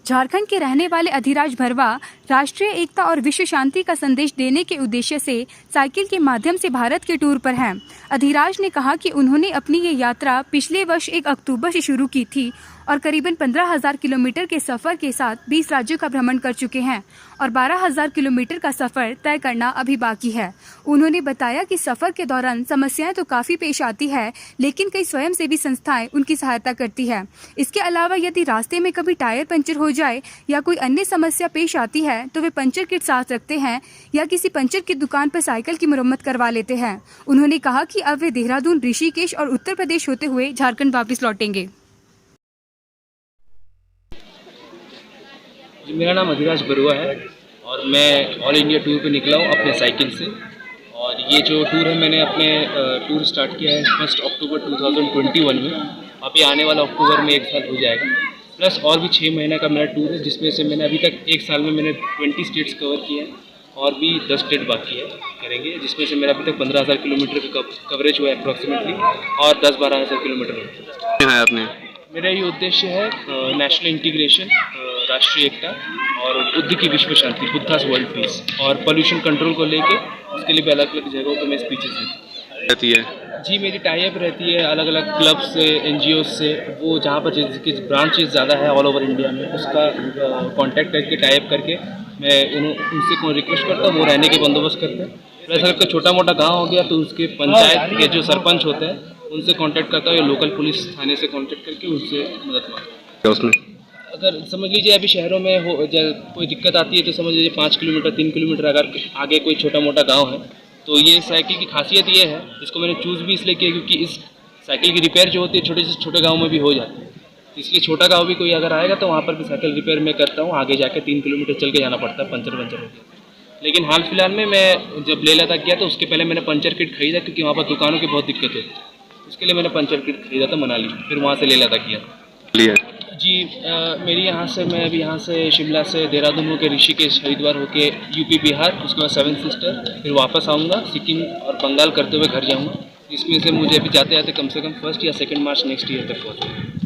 झारखंड के रहने वाले अधिराज भरवा राष्ट्रीय एकता और विश्व शांति का संदेश देने के उद्देश्य से साइकिल के माध्यम से भारत के टूर पर हैं। अधिराज ने कहा कि उन्होंने अपनी ये यात्रा पिछले वर्ष 1 अक्टूबर से शुरू की थी और करीबन 15,000 किलोमीटर के सफर के साथ 20 राज्यों का भ्रमण कर चुके हैं और 12,000 किलोमीटर का सफर तय करना अभी बाकी है। उन्होंने बताया कि सफर के दौरान समस्याएं तो काफी पेश आती है, लेकिन कई स्वयंसेवी संस्थाएं उनकी सहायता करती है। इसके अलावा यदि रास्ते में कभी टायर पंचर हो जाए या कोई अन्य समस्या पेश आती है तो वे पंचर किट साथ रखते हैं या किसी पंचर की दुकान पर साइकिल की मरम्मत करवा लेते हैं। उन्होंने कहा कि अब वे देहरादून, ऋषिकेश और उत्तर प्रदेश होते हुए झारखंड वापस लौटेंगे। जी, मेरा नाम अधिराज बरुआ है और मैं ऑल इंडिया टूर पे निकला हूँ अपने साइकिल से। और ये जो टूर है मैंने अपने टूर स्टार्ट किया है 1 अक्टूबर 2021 में। अभी आने वाला अक्टूबर में 1 साल हो जाएगा, प्लस और भी 6 महीने का मेरा टूर है, जिसमें से मैंने अभी तक 1 साल में मैंने 20 स्टेट्स कवर किए हैं और भी 10 स्टेट बाकी है करेंगे, जिसमें से मेरा अभी तक 15,000 किलोमीटर का कवरेज हुआ है अप्रॉक्सीमेटली और 10-12,000 किलोमीटर है आपने। मेरा ये उद्देश्य है नेशनल इंटीग्रेशन, राष्ट्रीय एकता और बुद्ध की विश्व शांति, बुद्धास वर्ल्ड पीस, और पोल्यूशन कंट्रोल को लेके उसके लिए भी अलग अलग जगहों पे मैं स्पीचेस देती है। जी, मेरी टाई अप रहती है अलग अलग क्लब से, NGO से, वो जहाँ पर जिसकी ब्रांचेस ज़्यादा है ऑल ओवर इंडिया में, उसका कांटेक्ट करके टाई अप करके मैं उनसे रिक्वेस्ट करता हूँ, वो रहने के बंदोबस्त करते हैं। प्लस अगर छोटा मोटा गाँव हो गया तो उसके पंचायत के जो सरपंच होते हैं उनसे कांटेक्ट करता हूँ या लोकल पुलिस थाने से कांटेक्ट करके उनसे मदद मांगता हूँ। उसमें अगर समझ लीजिए अभी शहरों में कोई दिक्कत आती है तो समझ लीजिए 5 किलोमीटर 3 किलोमीटर अगर आगे कोई छोटा मोटा गांव है तो ये साइकिल की खासियत ये है, इसको मैंने चूज़ भी इसलिए किया क्योंकि इस साइकिल की रिपेयर जो होती है छोटे से छोटे गाँव में भी हो जाती है, इसलिए छोटा गाँव भी कोई अगर आएगा तो वहाँ पर भी साइकिल रिपेयर मैं करता हूँ। आगे जाकर 3 किलोमीटर चल के जाना पड़ता है, पंचर हो गया। लेकिन हाल फिलहाल में मैं जब लेह लद्दाख गया तो उसके पहले मैंने पंचर किट खरीदा क्योंकि वहाँ पर दुकानों की बहुत दिक्कत होती है, उसके लिए मैंने पंचर किट खरीदा था मनाली, फिर वहाँ से लेह लद्दाख किया। जी, मेरी यहाँ से मैं अभी यहाँ से शिमला से देहरादून होकर ऋषिकेश, हरिद्वार होके यूपी, बिहार, उसके बाद 7 सिस्टर, फिर वापस आऊँगा सिक्किम और बंगाल करते हुए घर जाऊँगा, जिसमें से मुझे अभी जाते जाते कम से कम 1 या 2 मार्च नेक्स्ट ईयर तक पहुँचूँगा।